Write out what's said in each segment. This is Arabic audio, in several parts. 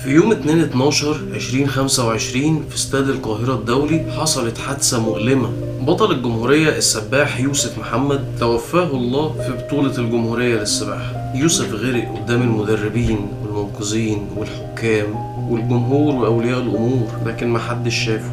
في يوم 2/12/2025 في استاد القاهرة الدولي حصلت حادثة مؤلمة. بطل الجمهورية السباح يوسف محمد توفاه الله في بطولة الجمهورية للسباحة. يوسف غرق قدام المدربين والمنقذين والحكام والجمهور وأولياء الأمور، لكن محدش شافه.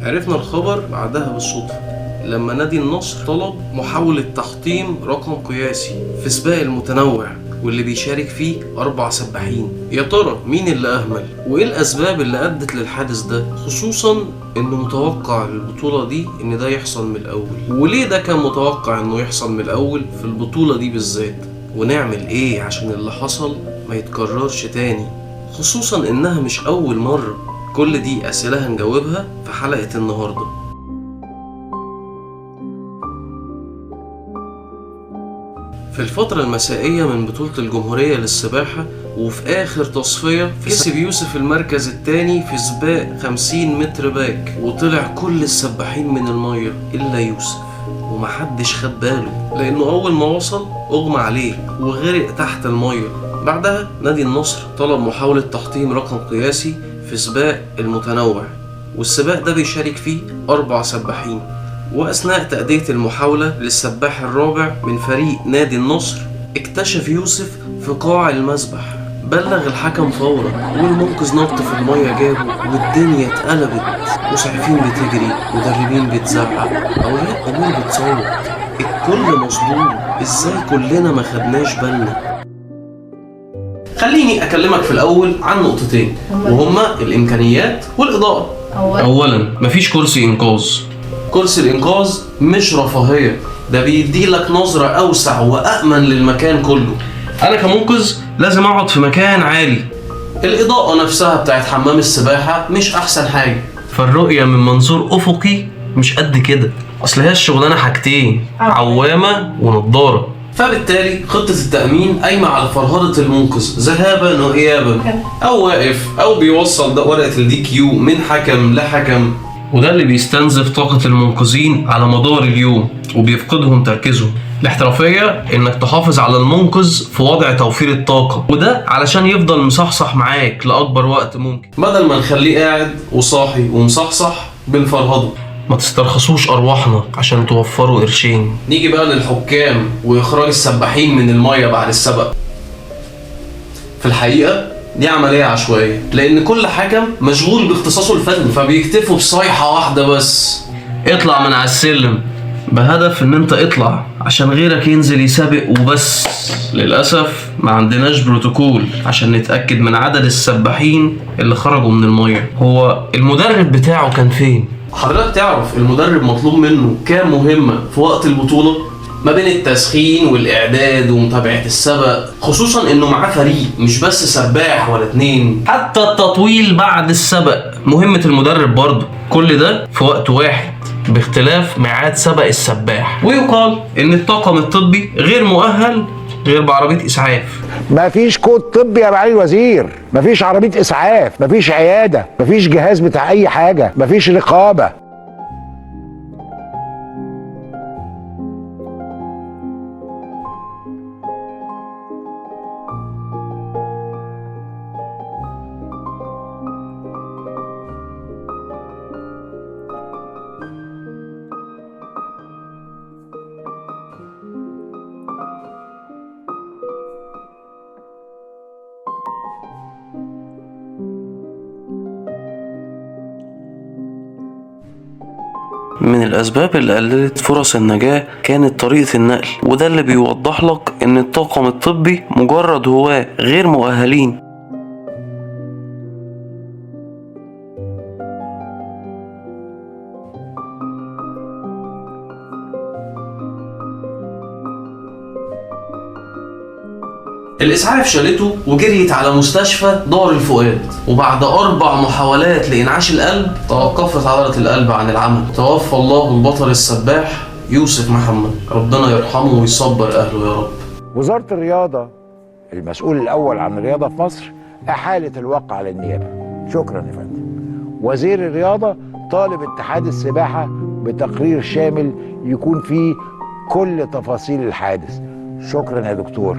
عرفنا الخبر بعدها بالصدفة لما نادي النصر طلب محاولة تحطيم رقم قياسي في سباق المتنوع، واللي بيشارك فيه 4 سباحين. يا ترى مين اللي أهمل؟ وإيه الأسباب اللي أدت للحادث ده؟ خصوصا إنه متوقع للبطولة دي إن ده يحصل من الأول. وليه ده كان متوقع إنه يحصل من الأول في البطولة دي بالذات؟ ونعمل إيه عشان اللي حصل ما يتكررش تاني؟ خصوصا إنها مش أول مرة. كل دي أسئلة هنجاوبها في حلقة النهاردة. في الفترة المسائية من بطولة الجمهورية للسباحة وفي آخر تصفية كسب يوسف المركز الثاني في سباق 50 متر باك، وطلع كل السباحين من المية إلا يوسف، ومحدش خد باله لأنه أول ما وصل أغمى عليه وغرق تحت المية. بعدها نادي النصر طلب محاولة تحطيم رقم قياسي في سباق المتنوع، والسباق ده بيشارك فيه 4 سباحين. وأثناء تأدية المحاولة للسباح الرابع من فريق نادي النصر اكتشف يوسف في قاع المسبح. بلغ الحكم فورا، والمنقذ نط في المية جابه، والدنيا اتقلبت. مسعفين بتجري، مدربين بتزعق، أولياء أمور بتصوت، الكل مصدوم. ازاي كلنا ما خدناش بالنا؟ خليني أكلمك في الأول عن نقطتين، وهما الإمكانيات والإضاءة. أولا مفيش كرسي إنقاذ. كرسي الإنقاذ مش رفاهية، ده بيديلك نظرة أوسع وأأمن للمكان كله. أنا كمنقذ لازم أقعد في مكان عالي. الإضاءة نفسها بتاعت حمام السباحة مش أحسن حاجة، فالرؤية من منظور أفقي مش قد كده. أصل هي الشغلانة حاجتين، عوامة ونضارة. فبالتالي خطة التأمين قايمة على فرهدة المنقذ ذهابا وإيابا، أو واقف أو بيوصل ده ورقة الدي كيو من حكم لحكم، وده اللي بيستنزف طاقة المنقذين على مدار اليوم وبيفقدهم تركيزهم. الاحترافية انك تحافظ على المنقذ في وضع توفير الطاقة، وده علشان يفضل مصحصح معاك لأكبر وقت ممكن، بدل ما نخليه قاعد وصاحي ومصحصح بنفرهده. ما تسترخصوش أرواحنا عشان توفروا قرشين. نيجي بقى للحكام وإخراج السباحين من المية بعد السبق. في الحقيقة دي عملية عشوائية، لأن كل حكم مشغول باختصاصه الفني، فبيكتفوا بصيحة واحدة بس: اطلع من على السلم، بهدف ان انت اطلع عشان غيرك ينزل يسابق وبس. للأسف ما عندناش بروتوكول عشان نتأكد من عدد السباحين اللي خرجوا من المية. هو المدرب بتاعه كان فين؟ حضرتك تعرف المدرب مطلوب منه كام مهمة في وقت البطولة؟ ما بين التسخين والإعداد ومتابعة السبق، خصوصا إنه معاه فريق مش بس سباح ولا 2. حتى التطويل بعد السبق مهمة المدرب برضه. كل ده في وقت واحد باختلاف ميعاد سبق السباح. ويقال إن الطاقم الطبي غير مؤهل غير بعربية إسعاف. مفيش كود طبي يا معالي الوزير، مفيش عربية إسعاف، مفيش عيادة، مفيش جهاز بتاع أي حاجة، مفيش رقابة. من الأسباب اللي قللت فرص النجاة كانت طريقة النقل، وده اللي بيوضح لك إن الطاقم الطبي مجرد هواة غير مؤهلين. الإسعاف شالته وجريت على مستشفى دار الفؤاد، وبعد 4 محاولات لإنعاش القلب توقفت عضلة القلب عن العمل. توفى الله البطل السباح يوسف محمد، ربنا يرحمه ويصبر أهله يا رب. وزارة الرياضة المسؤول الأول عن الرياضة في مصر أحالت الواقع للنيابة. شكرا يا فندم. وزير الرياضة طالب اتحاد السباحة بتقرير شامل يكون فيه كل تفاصيل الحادث. شكرا يا دكتور.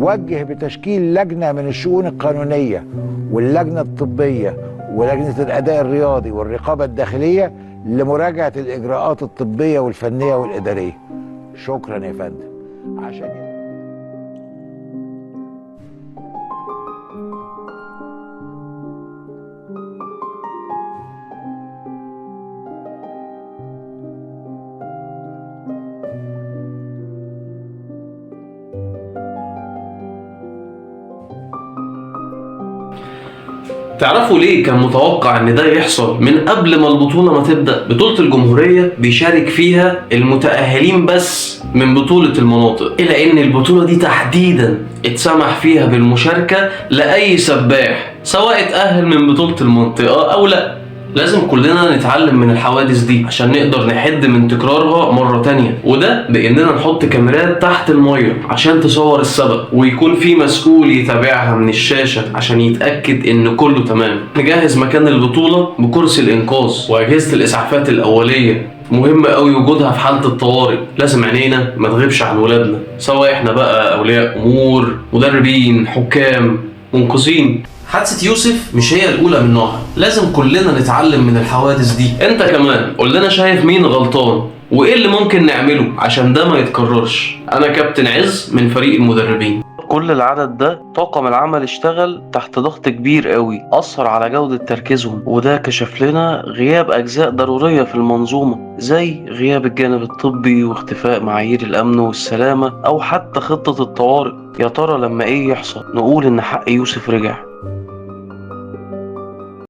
وجه بتشكيل لجنة من الشؤون القانونية واللجنة الطبية ولجنة الأداء الرياضي والرقابة الداخلية لمراجعة الإجراءات الطبية والفنية والإدارية. شكرا يا فندم. عشان تعرفوا ليه كان متوقع ان ده يحصل من قبل ما البطولة ما تبدأ؟ بطولة الجمهورية بيشارك فيها المتأهلين بس من بطولة المناطق، إلى ان البطولة دي تحديدا اتسمح فيها بالمشاركة لأي سباح سواء اتأهل من بطولة المنطقة أو لا. لازم كلنا نتعلم من الحوادث دي عشان نقدر نحد من تكرارها مرة تانية، وده بإننا نحط كاميرات تحت المية عشان تصور السبق، ويكون في مسؤول يتابعها من الشاشة عشان يتأكد إن كله تمام. نجهز مكان البطولة بكرسي الإنقاذ وأجهزة الإسعافات الأولية، مهم قوي وجودها في حالة الطوارئ. لازم عينينا ما تغيبش عن ولادنا، سواء احنا بقى أولياء أمور، مدربين، حكام، منقذين. حادثة يوسف مش هي الأولى من نوعها، لازم كلنا نتعلم من الحوادث دي. انت كمان قول لنا شايف مين غلطان وايه اللي ممكن نعمله عشان ده ما يتكررش. انا كابتن عز من فريق المدربين. كل العدد ده طاقم العمل اشتغل تحت ضغط كبير قوي، أثر على جودة تركيزهم، وده كشف لنا غياب أجزاء ضرورية في المنظومة زي غياب الجانب الطبي واختفاء معايير الأمن والسلامة أو حتى خطة الطوارئ. يا ترى لما ايه يحصل نقول إن حق يوسف رجع؟